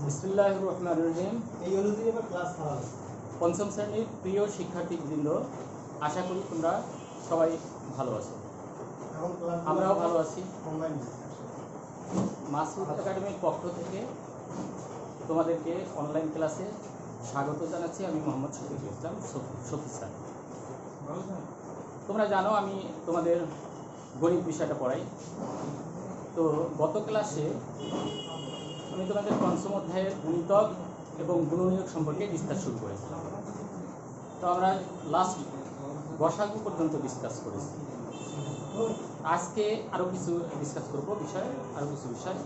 বিসমিল্লাহির রহমানির রহিম। এই অনুযায়ী এবার ক্লাস করা হবে। পঞ্চম শ্রেণীর প্রিয় শিক্ষার্থীবৃন্দ, আশা করি তোমরা সবাই ভালো আছো। আমরাও ভালো আছি। মাসুদ একাডেমির পক্ষ থেকে তোমাদেরকে অনলাইন ক্লাসে স্বাগত জানাচ্ছি। আমি মোহাম্মদ শফিকুল ইসলাম, শফি স্যার। তোমরা জানো আমি তোমাদের গণিত বিষয়টা পড়াই। তো গত ক্লাসে আমি তোমাদের পঞ্চম অধ্যায়ের গুণিতক এবং গুণনীয়ক সম্পর্কে ডিসকাস শুরু করেছিলাম। তো আমরা লাস্ট গসাগু পর্যন্ত ডিসকাস করেছি। আজকে আরও কিছু ডিসকাস করবো আরও কিছু বিষয়।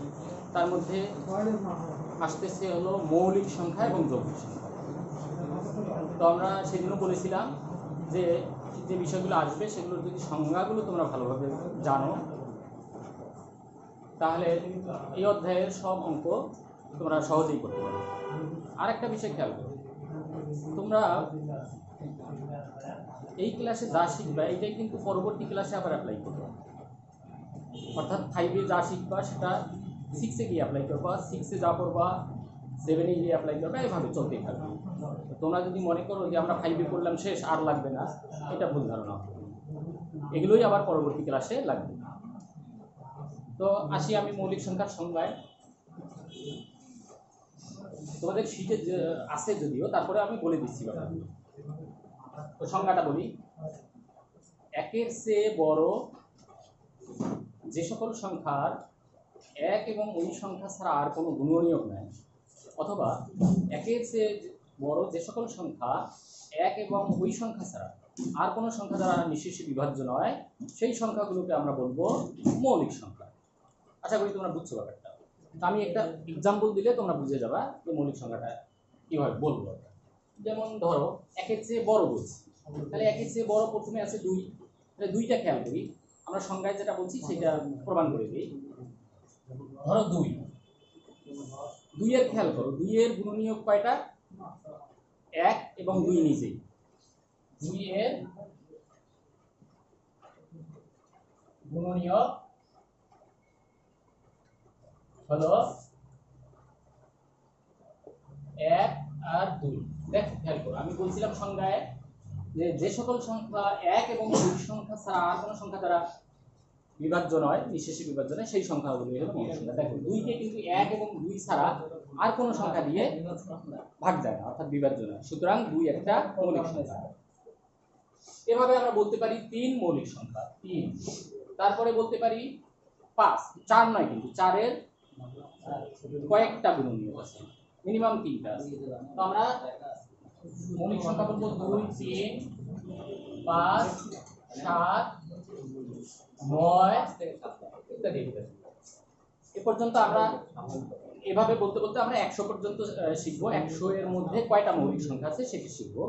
তার মধ্যে আসতেছে হলো মৌলিক সংখ্যা এবং যৌগিক সংখ্যা। তো আমরা সেদিনও বলেছিলাম যে যে বিষয়গুলো আসবে সেগুলোর যদি সংজ্ঞাগুলো তোমরা ভালোভাবে জানো, তাহলে এই অধ্যায়ের সব অঙ্ক তোমরা সহজেই করতে পারো। আর একটা বিষয় খেয়াল করো, তোমরা এই ক্লাসে যা শিখবা এটাই কিন্তু পরবর্তী ক্লাসে আবার অ্যাপ্লাই করবে। অর্থাৎ 5-এ যা শিখবা সেটা 6-এ গিয়ে অ্যাপ্লাই করবা, 6-এ যা পড়বা 7-এ গিয়ে অ্যাপ্লাই করবা, এভাবে চলতেই থাকবে। তোমরা যদি মনে করো যে আমরা 5-এ পড়লাম শেষ আর লাগবে না, এটা ভুল ধারণা। এগুলোই আবার পরবর্তী ক্লাসে লাগবে। তো আসি আমি মৌলিক সংখ্যার সংজ্ঞায়। তোমাদের শীটে আছে যদিও, তারপরে আমি বলে দিচ্ছি ব্যাপারগুলো। তো সংজ্ঞাটা বলি, একের চেয়ে বড় যে সকল সংখ্যার এক এবং ওই সংখ্যা ছাড়া আর কোনো গুণনীয়ক নাই, অথবা একের চেয়ে বড় যে সকল সংখ্যা এক এবং ওই সংখ্যা ছাড়া আর কোনো সংখ্যা দ্বারা নিঃশেষে বিভাজ্য নয়, সেই সংখ্যাগুলোকে আমরা বলবো মৌলিক সংখ্যা। আশা করি তোমরা বুঝছো ব্যাপারটা। আমি একটা এক্সাম্পল দিলে তোমরা বুঝে যাবা যে মৌলিক সংখ্যাটা কীভাবে বলবো। যেমন ধরো একের চেয়ে বড় বলছি, তাহলে একের চেয়ে বড় প্রথমে আছে 2, তাহলে 2টা খেয়াল করি। আমরা সংজ্ঞায় যেটা বলছি সেটা প্রমাণ করে দিই। ধরো 2 এর খেয়াল করো, 2 এর গুণনীয়ক কয়টা? 1 এবং 2 নিজেই। 2 এর গুণনীয়ক হলো 1 আর 2। দেখো খেয়াল করো, আমি বলছিলাম সংজ্ঞায় যে সকল সংখ্যা 1 এবং 2 সংখ্যা ছাড়া আর কোনো সংখ্যা দ্বারা বিভাজ্য নয়, নিঃশেষে বিভাজ্য নয়, সেই সংখ্যাগুলোই হলো মৌলিক সংখ্যা। দেখো 2কে কিন্তু 1 এবং 2 ছাড়া আর কোনো সংখ্যা দিয়ে ভাগ যায় না, অর্থাৎ বিভাজ্য নয়। সুতরাং 2 একটা মৌলিক সংখ্যা। এভাবে আমরা বলতে পারি 3 মৌলিক সংখ্যা, 3। তারপরে বলতে পারি 5, 4 নয় কিন্তু 4 এর কয়েকটা গুণনীয়ক আছে, মিনিমাম 3টা আছে। তো আমরা মৌলিক সংখ্যা বলবো 2, 3, 5, 7, 9 ইত্যাদি। এ পর্যন্ত আমরা এভাবে বলতে বলতে আমরা 100 পর্যন্ত শিখবো। 100 এর মধ্যে কয়টা মৌলিক সংখ্যা আছে সেটি শিখবো।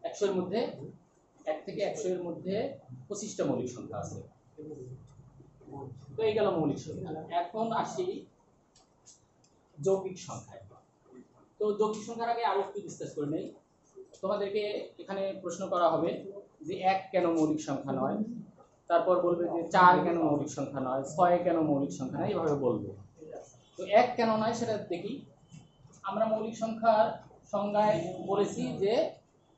100 এর মধ্যে 1 থেকে 100 এর মধ্যে 25টা মৌলিক সংখ্যা আছে। তো এই গেল মৌলিক সংখ্যা। এখন আসি যৌগিক সংখ্যায়। তো যৌগিক সংখ্যার আগে আরো একটু ডিসকাস করে নেই। তোমাদেরকে এখানে প্রশ্ন করা হবে যে 1 কেন মৌলিক সংখ্যা নয়, তারপর বলবে যে 4 কেন মৌলিক সংখ্যা নয়, 6 কেন মৌলিক সংখ্যা নয়, এইভাবে বলবে। তো 1 কেন নয় সেটা দেখি। আমরা মৌলিক সংখ্যার সংজ্ঞায় বলেছি যে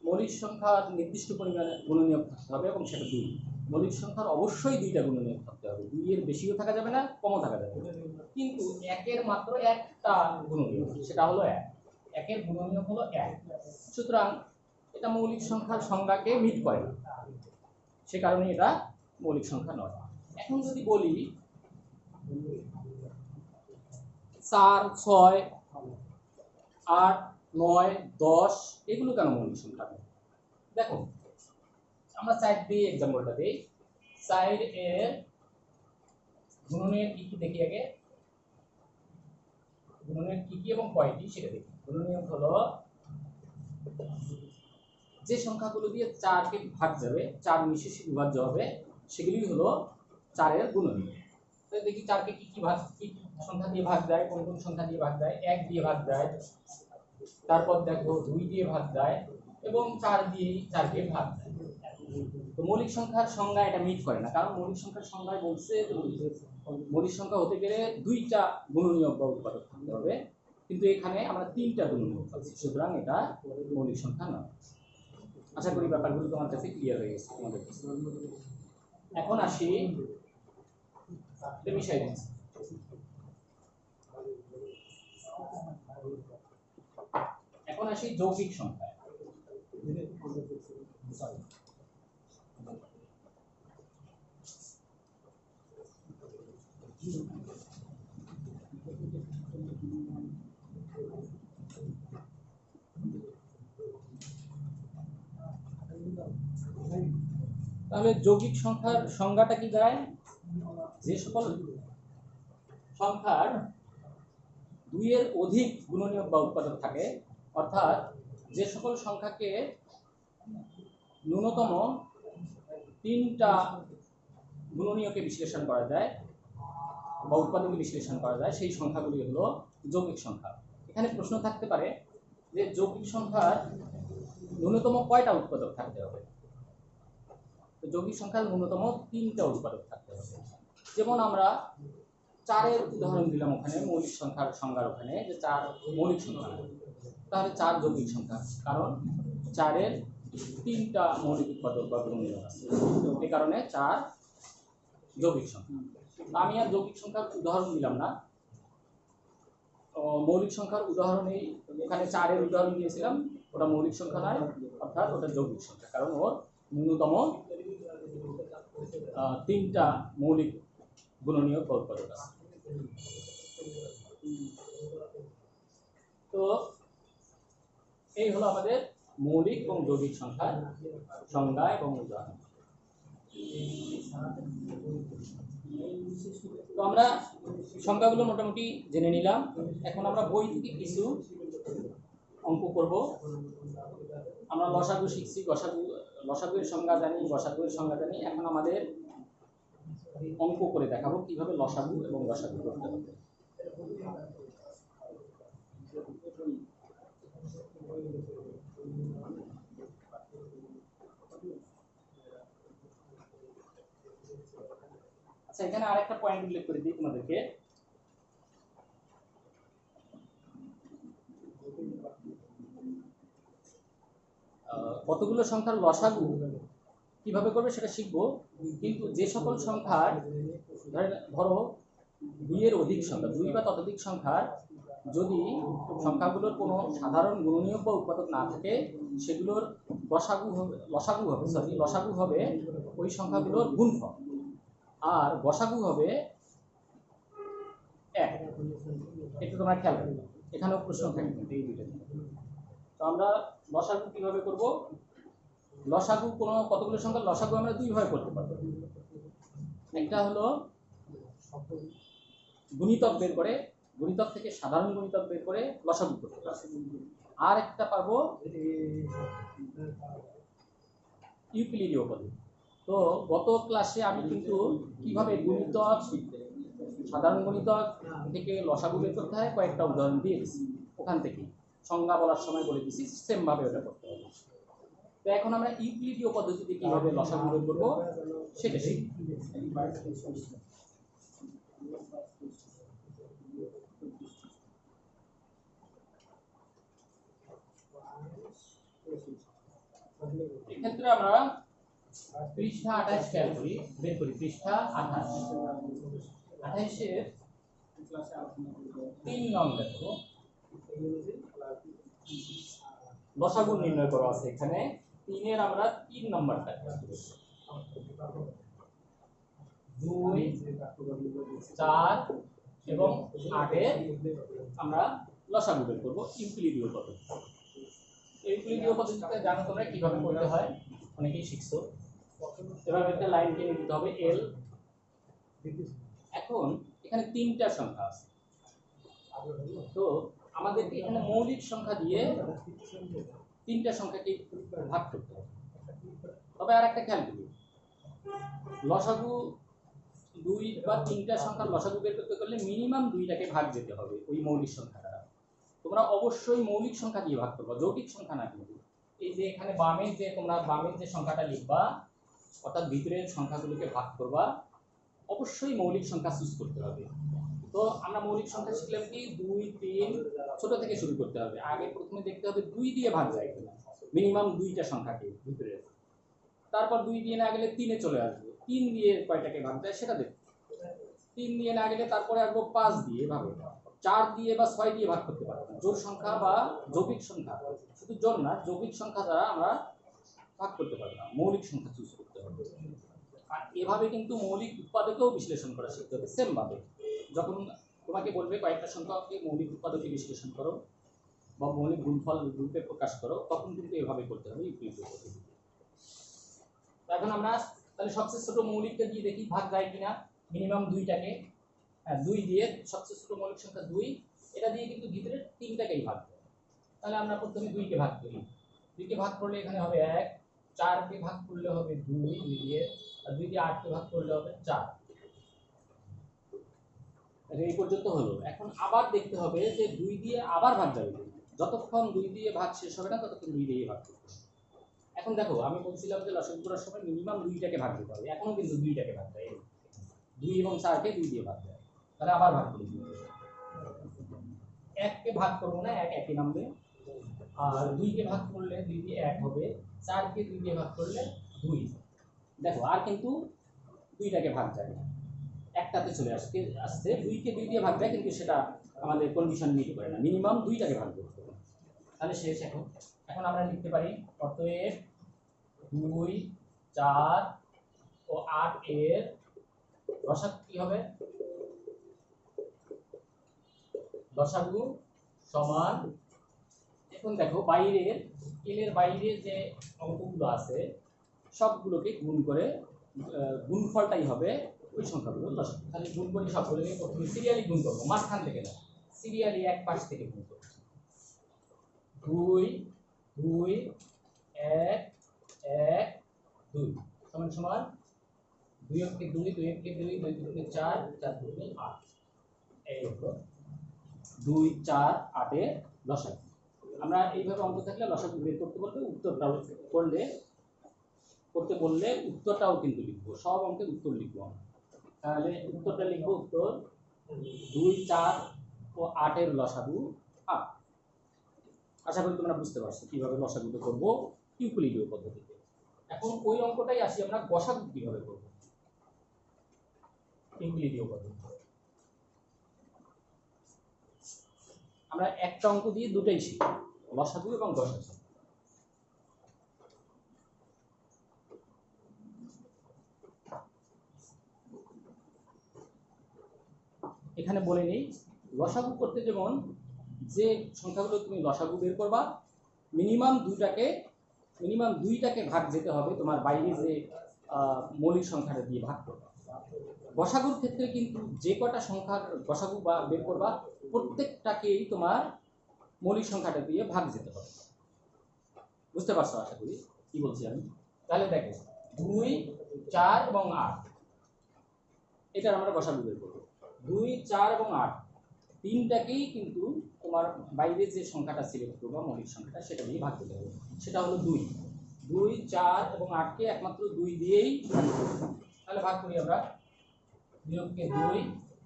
মৌলিক সংখ্যার নির্দিষ্ট পরিমাণে গুণনীয়ক থাকতে হবে এবং সেটা 2। মৌলিক সংখ্যার অবশ্যই 2টা গুণনীয়ক থাকতে হবে, 2 এর বেশিও থাকা যাবে না, কমও থাকা যাবে না। কিন্তু 1 এর মাত্র একটা গুণনীয়ক, সেটা হলো 1। 1 এর গুণনীয়ক হলো 1। সুতরাং এটা মৌলিক সংখ্যার সংজ্ঞাকে মিট করে না, সে কারণে এটা মৌলিক সংখ্যা নয়। এখন যদি বলি 4, 6, 8, 9, 10 এগুলো কেন মৌলিক সংখ্যা নয়? দেখো আমরা 4 দিয়ে एग्जांपलটা দেই। 4 এর গুণনীয়ক কি কি দেখি আগে। গুণনীয়ক কি কি এবং কয়টি সেটা দেখি। গুণনীয়ক হলো যে সংখ্যাগুলো দিয়ে 4 কে ভাগ যাবে, 4 নিঃশেষে বিভাজ্য হবে, সেগুলি হলো 4 এর গুণনীয়ক। তো দেখি 4 কে কি সংখ্যা দিয়ে ভাগ যায়, কোন কোন সংখ্যা দিয়ে ভাগ যায়। 1 দিয়ে ভাগ যায়, তারপর দেখো 2 দিয়ে ভাগ যায় এবং 4 দিয়ে 4 কে ভাগ যায়। তো মৌলিক সংখ্যার সংজ্ঞা এটা মিট করে না, কারণ মৌলিক সংখ্যার সংজ্ঞায় বলছে মৌলিক সংখ্যা হতে গেলে দুইটা গুণনীয়ক বা উৎপাদক থাকতে হবে, কিন্তু এখানে আমরা তিনটা গুণনীয়ক পাচ্ছি, সুতরাং এটা মৌলিক সংখ্যা নয়। আশা করি ব্যাপারগুলো তোমার কাছে ক্লিয়ার হয়ে গেছে তোমাদের কাছে। এখন আসি মিশাই দিচ্ছি। এখন আসি যৌগিক সংখ্যা। তাহলে যৌগিক সংখ্যার সংজ্ঞাটা কি দাঁড়ায়? যে সকল সংখ্যার দুইয়ের অধিক গুণনীয়ক বা উৎপাদক থাকে, অর্থাৎ যে সকল সংখ্যাকে ন্যূনতম তিনটা গুণনীয়কে বিশ্লেষণ করা যায় বা উৎপাদকে বিশ্লেষণ করা যায়, সেই সংখ্যাগুলি হলো যৌগিক সংখ্যা। এখানে প্রশ্ন থাকতে পারে যে যৌগিক সংখ্যার ন্যূনতম কয়টা উৎপাদক থাকতে হবে? যৌগিক সংখ্যার ন্যূনতম তিনটা উৎপাদক থাকতে হবে। যেমন আমরা 4-এর উদাহরণ দিলাম, ওখানে মৌলিক সংখ্যার সংজ্ঞার ওখানে যে 4 মৌলিক সংখ্যা, তাহলে 4 যৌগিক সংখ্যা, কারণ 4-এর তিনটা মৌলিক উৎপাদক বা গুণনীয়ক আছে, এই কারণে 4 যৌগিক সংখ্যা। আমি আর যৌগিক সংখ্যার উদাহরণ দিলাম না, মৌলিক সংখ্যার উদাহরণেই এখানে 4-এর উদাহরণ দিয়েছিলাম, ওটা মৌলিক সংখ্যা নয়, অর্থাৎ ওটা যৌগিক সংখ্যা, কারণ ওর ন্যূনতম তিনটা মৌলিক গুণনীয়ক বা উৎপাদক আছে। তো এই হলো আমাদের মৌলিক এবং যৌগিক সংখ্যার সংজ্ঞা এবং উদাহরণ। তো আমরা সংখ্যাগুলো মোটামুটি জেনে নিলাম। এখন আমরা বই থেকে কিছু অঙ্ক করব। আমরা লসাগু শিখছি, লসাগুর সংজ্ঞা জানি, গসাগুর সংজ্ঞা জানি। এখন আমাদের অঙ্ক করে দেখাবো কিভাবে লসাগু এবং গসাগু করতে হবে। আচ্ছা, এখানে আরেকটা পয়েন্ট উল্লেখ করে দিই তোমাদেরকে। কতগুলো সংখ্যার লসাগু কিভাবে করবে সেটা শিখবো, কিন্তু যে সকল সংখ্যার ধরো 2-এর অধিক সংখ্যা, 2 বা ততোধিক সংখ্যার যদি সংখ্যাগুলোর কোনো সাধারণ গুণনীয়ক বা উৎপাদক না থাকে, সেগুলোর লসাগু হবে ওই সংখ্যাগুলোর গুণফল, আর গসাগু হবে 1। একটু তোমরা খেয়াল রাখবে, এখানেও প্রশ্ন থাকবে এই দুইটা। তো আমরা লসাগু কিভাবে করব? লসাগু কতগুলো সংখ্যার লসাগু আমরা দুই ভাবে করতে পারবো। একটা হলো গুণিতক বের করে, গুণিতক থেকে সাধারণ গুণিতক বের করে লসাগু করতে পারবো। আর একটা পারবো ইউক্লিডীয় পদ্ধতি। তো গত ক্লাসে আমি কিন্তু কিভাবে গুণিতক, সাধারণ গুণিতক থেকে লসাগু বের করতে হয় কয়েকটা উদাহরণ দিয়ে দিচ্ছি, ওখান থেকে সংজ্ঞা বলার সময় বলে দিচ্ছি সেম ভাবে ওটা করতে হবে। তো এখন আমরা ইউক্লিডীয় পদ্ধতিতে কিভাবে লসাগু বের করব সেটা শিখব। এক্ষেত্রে আমরা পৃষ্ঠা 28 খেয়াল করি, বের করি পৃষ্ঠা 28-এর 3 নং দেখো, লসাগু নির্ণয় করা আছে এখানে। 3-এর আমরা 3 নম্বরটা 2, 4 এবং 8-এর আমরা লসাগু বের করব ইউক্লিডীয় পদ্ধতি। ইউক্লিডীয় পদ্ধতিতে জানো তোমরা কিভাবে করতে হয়, অনেকেই শিখছো। এভাবে একটা লাইন টেনে দিতে হবে এল। এখন এখানে 3টা সংখ্যা আছে, তো আমাদেরকে এখানে মৌলিক সংখ্যা দিয়ে 3টা সংখ্যাকে ভাগ করতে হবে। তবে আর একটা খেয়াল করি, লসাগু 2 বা 3টা সংখ্যার লসাগু বের করতে গেলে মিনিমাম 2টাকে ভাগ দিতে হবে ওই মৌলিক সংখ্যাটা। তোমরা অবশ্যই মৌলিক সংখ্যা দিয়ে ভাগ করবা, যৌগিক সংখ্যা না। কিন্তু এই যে এখানে বামের যে সংখ্যাটা লিখবা, অর্থাৎ ভিতরের সংখ্যাগুলোকে ভাগ করবা, অবশ্যই মৌলিক সংখ্যা চুজ করতে হবে। তো আমরা মৌলিক সংখ্যা শিখলাম কি 2 3 ছোট থেকে শুরু করতে হবে। আগে প্রথমে দেখতে হবে 2 দিয়ে ভাগ যায় কিনা, মিনিমাম 2টা সংখ্যাকে ভিতরে। তারপর 2 দিয়ে না গেলে 3 এ চলে আসবে, 3 দিয়ে কয়টাকে ভাগ যায় সেটা দেখতে। 3 দিয়ে না গেলে তারপরে আসবো 5 দিয়ে ভাগ, 4 দিয়ে বা 6 দিয়ে ভাগ করতে পারবো না। জোড় সংখ্যা বা যৌগিক সংখ্যা, শুধু জোড় না যৌগিক সংখ্যা দ্বারা আমরা ভাগ করতে পারবো না, মৌলিক সংখ্যা চুজ করতে হবে। আর এভাবে কিন্তু মৌলিক উৎপাদকেও বিশ্লেষণ করা শিখতে হবে সেম ভাবে। যখন তোমাকে বলবে কয়েকটা সংখ্যাকে মৌলিক উৎপাদকে বিশ্লেষণ করো বা মৌলিক গুণফল রূপে প্রকাশ করো, তখন কিন্তু এভাবে করতে হবে ইউক্লিডীয় পদ্ধতি। এখন আমরা তাহলে সবচেয়ে ছোট মৌলিকটা দিয়ে দেখি ভাগ যায় কিনা, মিনিমাম 2টাকে। হ্যাঁ, 2 দিয়ে সবচেয়ে ছোট মৌলিক সংখ্যা 2, এটা দিয়ে কিন্তু ভিতরে 3টাকেই ভাগ দেয়। তাহলে আমরা প্রথমে 2 কে ভাগ করি, 2 কে ভাগ করলে এখানে হবে 1, 4 কে ভাগ করলে হবে 2 দিয়ে, আর 2 দিয়ে 8 কে ভাগ করলে হবে 4। এই পর্যন্ত হলো। এখন আবার দেখতে হবে যে 2 দিয়ে আবার ভাগ যাবে, যতক্ষণ 2 দিয়ে ভাগ শেষ হবে না ততক্ষণ 2 দিয়ে ভাগ করতে হবে। এখন দেখো আমি বলছিলাম যে লসাগু করার সময় মিনিমাম 2টাকে ভাগ দিতে হবে, এখনো কিন্তু 2টাকে ভাগ দেয়, 2 এবং 4কে 2 দিয়ে ভাগ দেয়। তাহলে আবার ভাগ করি, 1 কে ভাগ করবো না, 1 একই নামবে। আর 2 কে ভাগ করলে 2 দিয়ে 1 হবে, 4 কে 2 দিয়ে ভাগ করলে 2। দেখো আর কিন্তু 2টাকে ভাগ যায় না, একটাতে চলে আসছে 2 কে 2 দিয়ে ভাগ দেয়, কিন্তু সেটা আমাদের কন্ডিশন মিট করে না, মিনিমাম 2টাকে ভাগ করতে হবে। তাহলে শেষ। এখন এখন আমরা লিখতে পারি অতএব 2, 4 ও 8 এর লসাগু কি হবে, লসাগু সমান। এখন দেখো বাইরের এর বাইরে যে অঙ্কগুলো আছে সবগুলোকে গুণ করে গুণফলটাই হবে ওই সংখ্যাগুলো লসাগু। তাহলে গুণ করি সবগুলোকে, প্রথমে সিরিয়ালি গুণ করবো, মাঝখান থেকে না, সিরিয়ালি এক পাশ থেকে গুণ করবো। 2 2 1 1 2 সমান সমান 2 কে 2 2 কে 2 2 দুগুণে 4 4 দুগুণে 8। এই হলো 2 4 8 এর লসাগু। আমরা এইভাবে অঙ্ক থাকলে লসাগু বের করতে বললে উত্তরটা করতে বললে উত্তরটাও কিন্তু লিখবো, সব অঙ্কের উত্তর লিখবো আমরা। তাহলে উত্তরটা লিখবো, উত্তর 2 4 ও 8 এর লসাগু 8। আশা করি তোমরা বুঝতে পারছো কিভাবে লসাগুটা করবো ইউক্লিডীয় পদ্ধতিতে। এখন ওই অঙ্কটাই আসি আমরা গসাগু কিভাবে করবো ইউক্লিডীয় পদ্ধতিতে। আমরা একটা অঙ্ক দিয়ে দুটাই শিখি, লসাগু এবং গসাগু। এখানে বলে নেই লসাগু করতে যেমন যে সংখ্যাগুলো তুমি লসাগু বের করবা মিনিমাম 2টাকে ভাগ যেতে হবে তোমার বাইরে যে মৌলিক সংখ্যাটা দিয়ে ভাগ করবা। গসাগুর ক্ষেত্রে কিন্তু যে কটা সংখ্যার গসাগু বা বের করবা প্রত্যেকটাকেই তোমার মৌলিক সংখ্যাটা দিয়ে ভাগ যেতে হবে। বুঝতে পারছো আশা করি কি বলছি আমি। তাহলে দেখো 2 4 এবং 8 এটার আমরা গসাগু বের করবো। 2 4 এবং 8 তিনটাকেই কিন্তু তোমার বাইরে যে সংখ্যাটা সিলেক্ট করবা মৌলিক সংখ্যাটা সেটা দিয়ে ভাগ দিতে হবে, সেটা হলো 2 2 4 এবং 8 কে একমাত্র 2 দিয়েই ভাগ করতে হবে। তাহলে ভাগ করি আমরা, 2 কে 2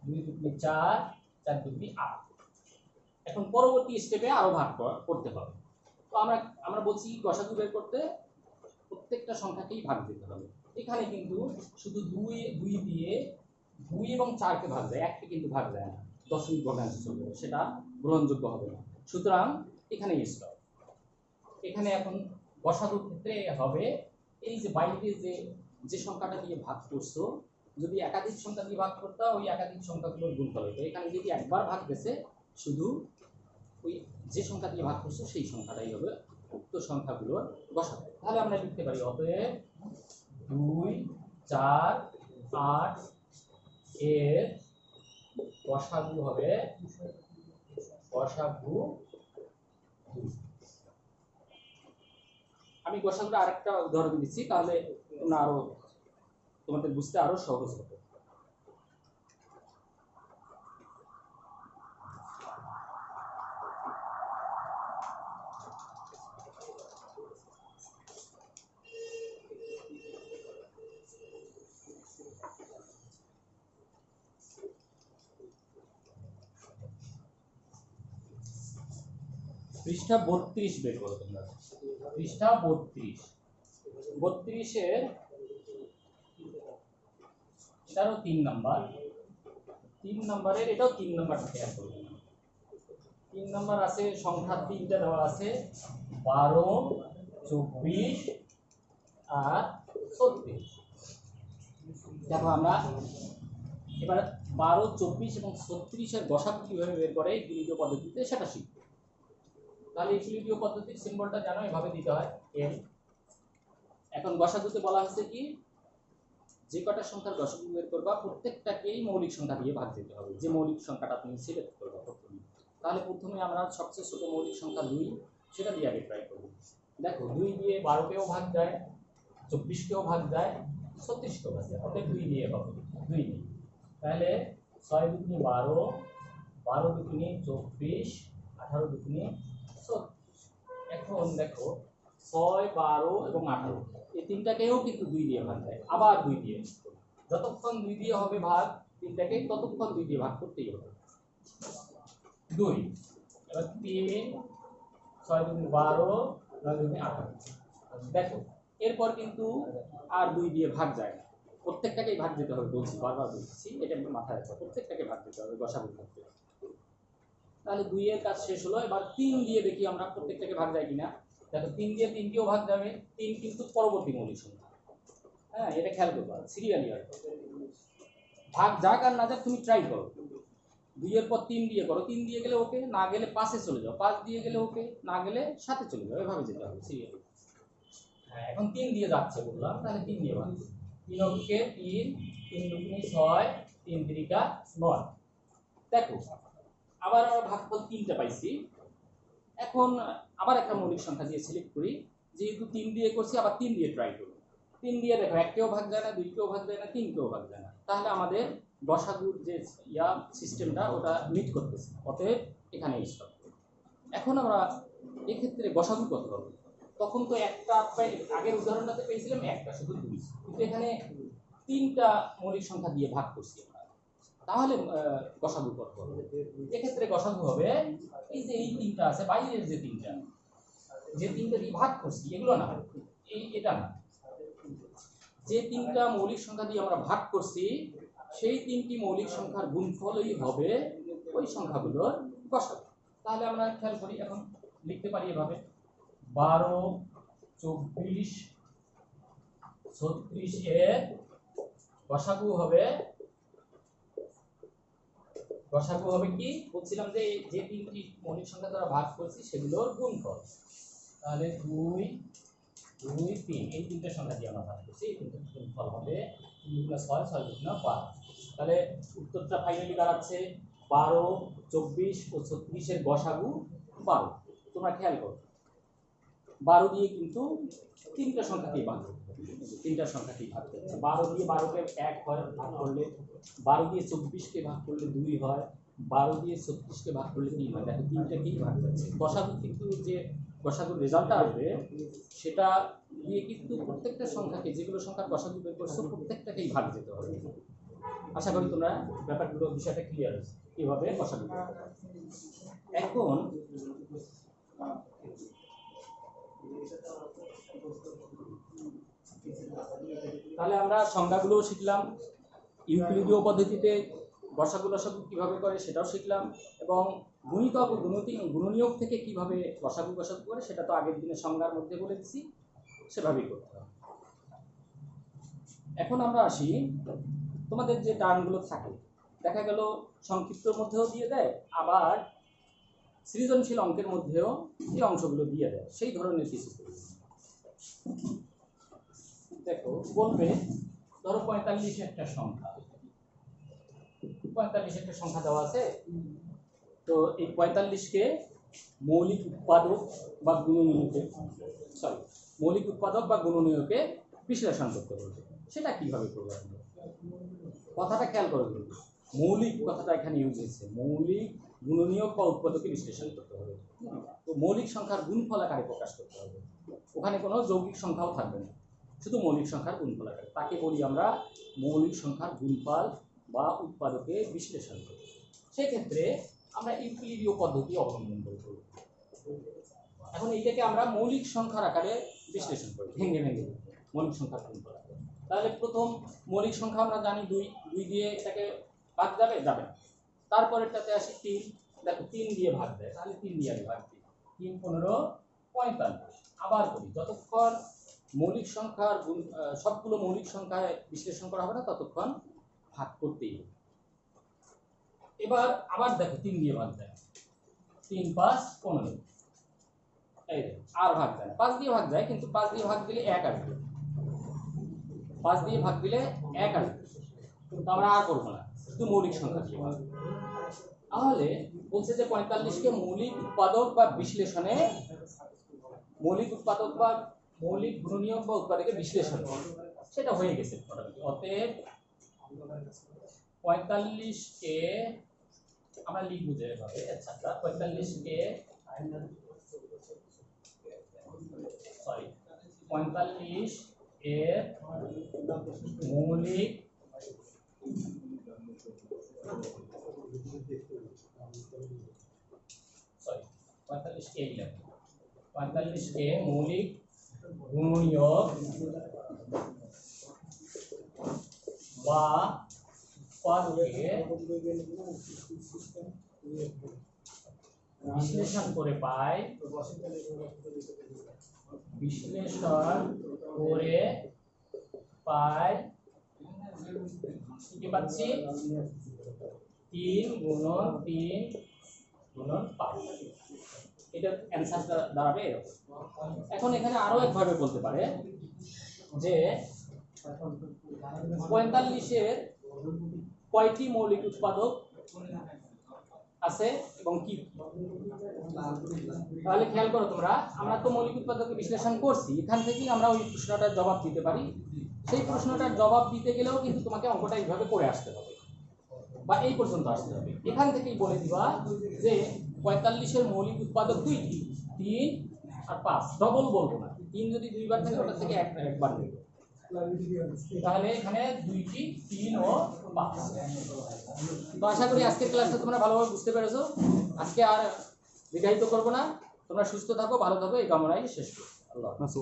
2 দুগুণে 4 4 দুগুণে 8। এখন পরবর্তী স্টেপে আরো ভাগ করতে হবে। তো আমরা বলছি গসাগু বের করতে প্রত্যেকটা সংখ্যাকেই ভাগ দিতে হবে। এখানে কিন্তু শুধু 2 দিয়ে 2 এবং 4 কে ভাগ যায়, 1 কে কিন্তু ভাগ যায় না, দশমিক ভগ্নাংশ চলবে, সেটা গ্রহণযোগ্য হবে না। সুতরাং এখানে স্টপ। এখানে এখন গসাগুর ক্ষেত্রে হবে এই যে বাইরে যে সংখ্যাটা দিয়ে ভাগ করছো, যদি একাধিক সংখ্যা দিয়ে ভাগ করতে ওই একাধিক সংখ্যাগুলোর গুণফল হতো। এখানে যদি একবার ভাগ গেছে শুধু ওই যে সংখ্যা দিয়ে ভাগ করছো সেই সংখ্যাটাই হবে উক্ত সংখ্যাগুলোর গসাগু। তাহলে আমরা লিখতে পারি অতএব 2 4 8 এর গসাগু হবে গসাগু 2। আমি গসাগুটা আরেকটা উদাহরণ দিচ্ছি, তাহলে তোমরা আরো তোমাদের বুঝতে আরো সহজ হবে। পৃষ্ঠা 32 বের করো তোমরা। পৃষ্ঠা 32, 32-এর এটারও 3 নাম্বার, 3 নাম্বারের এটাও 3 নাম্বার খেয়াল করবে। 3 নাম্বার আছে, সংখ্যা 3টা দেওয়া আছে, 12, 24 আর 36। দেখো আমরা এবার 12, 24 এবং 36-এর গসাগু কিভাবে বের করে ইকুইলিব্রিয় পদ্ধতিতে সেটা শিখব। তাহলে ইকুইলিব্রিয় পদ্ধতির সিম্বলটা জানো, এভাবে দিতে হয় এল। এখন গসাগুতে বলা হচ্ছে কি, যে কটা সংখ্যার গসাগু বের করবা প্রত্যেকটাকেই মৌলিক সংখ্যা দিয়ে ভাগ দিতে হবে, যে মৌলিক সংখ্যাটা তুমি সিলেক্ট করবা প্রথমে। তাহলে প্রথমে আমরা সবচেয়ে ছোট মৌলিক সংখ্যা 2 সেটা দিয়ে আগে ট্রাই করব। দেখো 2 দিয়ে 12কেও ভাগ যায়, 24কেও ভাগ যায়, 36কেও ভাগ যায়, অতএব 2 দিয়ে হবে, 2 দিয়ে। তাহলে 6 দুগুণে 12, 12 দুগুণে 24, 18 দুগুণে 36। এখন দেখো 6, 12 এবং 18 এই তিনটাকেও কিন্তু 2 দিয়ে ভাগ যায়, আবার 2 দিয়ে। যতক্ষণ 2 দিয়ে হবে ভাগ তিনটাকে, ততক্ষণ 2 দিয়ে ভাগ করতেই হবে। 2 এবার 3, 6 দুগুণে 12, 9 দুগুণে 18। দেখো এরপর কিন্তু আর 2 দিয়ে ভাগ যায় না, প্রত্যেকটাকেই ভাগ দিতে হবে, বলছি বারবার বলছি, এটা একটু মাথায় রাখো, প্রত্যেকটাকে ভাগ দিতে হবে গসাগু করতে। তাহলে 2 এর কাজ শেষ হলো, এবার 3 দিয়ে দেখি আমরা প্রত্যেকটাকে ভাগ যায় কিনা। দেখো 3 দিয়ে 3কেও ভাগ যাবে, 3 কিন্তু পরবর্তী মৌলিক সংখ্যা। হ্যাঁ, এটা খেয়াল করবা, সিরিয়ালি হয়, ভাগ যাক আর না যাক তুমি ট্রাই করো। 2 এর পর 3 দিয়ে করো, 3 দিয়ে গেলে ওকে, না গেলে 5-এ চলে যাও, 5 দিয়ে গেলে ওকে, না গেলে 7-এ চলে যাও, এভাবে যেতে হবে সিরিয়ালি। হ্যাঁ, এখন 3 দিয়ে যাচ্ছে বললাম, তাহলে 3 দিয়ে ভাগ। 3 অঙ্কে 3, 3 দুগুণে 6, 3 3টা 9। দেখো আবার আমরা ভাগফল 3টা পাইছি। এখন আবার একটা মৌলিক সংখ্যা দিয়ে সিলেক্ট করি, যেহেতু 3 দিয়ে করছি আবার 3 দিয়ে ট্রাই করব। 3 দিয়ে দেখো 1কেও ভাগ যায় না, 2কেও ভাগ যায় না, 3কেও ভাগ যায় না, তাহলে আমাদের গসাগুর যে সিস্টেমটা ওটা মিট করতেছে, অতএব এখানে স্টপ। এখন আমরা এক্ষেত্রে গসাগু কত হবে? তখন তো একটা আগের উদাহরণটাতে পেয়েছিলাম একটা, শুধু 2, কিন্তু এখানে 3টা মৌলিক সংখ্যা দিয়ে ভাগ করছি আমরা, তাহলে গসাগু কত হবে? এক্ষেত্রে গসাগু হবে এই যে এই 3টা আছে, বাইরের যে 3টা, যে 3টা দিয়ে ভাগ করছি এগুলো না, এটা না, যে 3টা মৌলিক সংখ্যা দিয়ে আমরা ভাগ করছি সেই 3টি মৌলিক সংখ্যার গুণফলই হবে ওই সংখ্যাগুলোর গসাগু। তাহলে আমরা খেয়াল করি, এখন লিখতে পারি এভাবে, 12, 24, 36 এর গসাগু হবে কি বলছিলাম, যে যে 3টি মৌলিক সংখ্যা দ্বারা ভাগ করছি সেগুলোর গুণফল। তাহলে 2, 2, 3 এই 3টা সংখ্যা দিয়ে আমরা ভাগ করছি, এই 3টার গুণফল হবে 3 গুণা 6, 6 গুণা 5। তাহলে উত্তরটা ফাইনালি দাঁড়াচ্ছে 12, 24 ও 36 এর গসাগু 12। তোমরা খেয়াল করো 12 দিয়ে কিন্তু 3টা সংখ্যাকেই ভাগ করতে হবে, 3টা সংখ্যাকেই ভাগ করতে হবে। 12 দিয়ে 12কে 1 হয়, ভাগ করলে 12 দিয়ে 24কে ভাগ করলে 2 হয়, 12 দিয়ে 36কে ভাগ করলে 3 হয়। দেখো 3টাকেই ভাগ যাচ্ছে, গসাগু কিন্তু যে গসাগুর রেজাল্টটা আসবে সেটা দিয়ে কিন্তু প্রত্যেকটা সংখ্যাকে, যেগুলো সংখ্যার গসাগু বের করছো প্রত্যেকটাকেই ভাগ যেতে হবে। আশা করি তোমরা ব্যাপারগুলো, বিষয়টা ক্লিয়ার হয়েছে কিভাবে গসাগু বের করতে হবে। এখন তাহলে আমরা সংজ্ঞাগুলো শিখলাম, ইউক্লিডীয় পদ্ধতিতে গসাগু লসাগু কিভাবে করে সেটাও শিখলাম, এবং গুণিতক ও গুণনীয়ক থেকে কিভাবে লসাগু গসাগু করে সেটা তো আগের দিনের সংজ্ঞার মধ্যে বলে দিচ্ছি, সেভাবেই করতে হবে। এখন আমরা আসি, তোমাদের যে টার্মগুলো থাকে দেখা গেল সংক্ষিপ্তর মধ্যেও দিয়ে দেয়, আবার সৃজনশীল অঙ্কের মধ্যেও এই অংশগুলো দিয়ে দেয়, সেই ধরনের কিছু। দেখো বলবে ধরো 45 একটা সংখ্যা, 45 একটা সংখ্যা দেওয়া আছে, তো এই 45কে মৌলিক উৎপাদক বা গুণনীয়কে বিশ্লেষণ করতে বলবে। সেটা কিভাবে করবো? কথাটা খেয়াল করো, কিন্তু মৌলিক কথাটা এখানে ইউজ হয়েছে, মৌলিক গুণনীয়ক বা উৎপাদকে বিশ্লেষণ করতে হবে। তো মৌলিক সংখ্যার গুণফল আকারে প্রকাশ করতে হবে, ওখানে কোনো যৌগিক সংখ্যাও থাকবে না, শুধু মৌলিক সংখ্যার গুণফল আকারে, তাকে বলি আমরা মৌলিক সংখ্যার গুণফল বা উৎপাদকে বিশ্লেষণ করি। সেক্ষেত্রে আমরা ইউক্লিডীয় পদ্ধতি অবলম্বন করব। এখন এইটাকে আমরা মৌলিক সংখ্যার আকারে বিশ্লেষণ করি, ভেঙে ভেঙে মৌলিক সংখ্যা পূরণ করা। তাহলে প্রথম মৌলিক সংখ্যা আমরা জানি 2, 2 দিয়ে এটাকে ভাগ যাবে যাবে না। তারপরেরটাতে আসি 3, দেখো 3 দিয়ে ভাগ দেয়, তাহলে 3 দিয়ে আমি ভাগ দিই, 3 15 45। আবার করি, যতক্ষণ মৌলিক সংখ্যার সবগুলো মৌলিক সংখ্যায় বিশ্লেষণ করা হবে না ততক্ষণ ভাগ করতেই হবে। এবার আবার দেখো 3 দিয়ে ভাগ দেয়, 3 5 15, এই যে আর ভাগ যায় না। 5 দিয়ে ভাগ যায়, কিন্তু 5 দিয়ে ভাগ দিলে 1 আসবে, 5 দিয়ে ভাগ দিলে 1 আসবে, কিন্তু আমরা আর করবো না, শুধু মৌলিক সংখ্যা দিয়ে ভাগ। তাহলে বলছে যে 45কে মৌলিক উৎপাদক বা বিশ্লেষণে মৌলিক উৎপাদক বা মৌলিক গুণনীয়ক বা উৎপাদকে বিশ্লেষণ সেটা হয়ে গেছে। অতএব 45কে আমরা লিখব যে এভাবে, আচ্ছা 45কে 45 এর মৌলিক সরি 45কে 45কে মৌলিক গুণনীয়ক বা উৎপাদকে বিশ্লেষণ করে পাই, কি পাচ্ছি 3 গুণন 3 গুণন 5। এটা অ্যান্সারটা দাঁড়াবে এরকম। এখন এখানে আরো একভাবে বলতে পারে যে 45-এর কয়টি মৌলিক উৎপাদক আছে এবং কি। তাহলে খেয়াল করো তোমরা, আমরা তো মৌলিক উৎপাদক বিশ্লেষণ করছি, এখান থেকেই আমরা ওই প্রশ্নটার জবাব দিতে পারি। সেই প্রশ্নটার জবাব দিতে গেলেও কিন্তু তোমাকে অঙ্কটা এইভাবে করে আসতে হবে বা এই পর্যন্ত আসতে হবে। এখান থেকেই বলে দিবা যে 45-এর মৌলিক উৎপাদক 2টি, 3 আর 5, ডবল বলবো না। 3 যদি 2 বার থাকে ওটা থেকে একবার নেব, তাহলে এখানে 2টি 3 ও 5। তো আশা করি আজকের ক্লাসটা তোমরা ভালোভাবে বুঝতে পেরেছো। আজকে আর দীর্ঘায়িত করবো না, তোমরা সুস্থ থাকো, ভালো থাকো, এই কামনাই শেষ করো। আল্লাহ হাফেজ।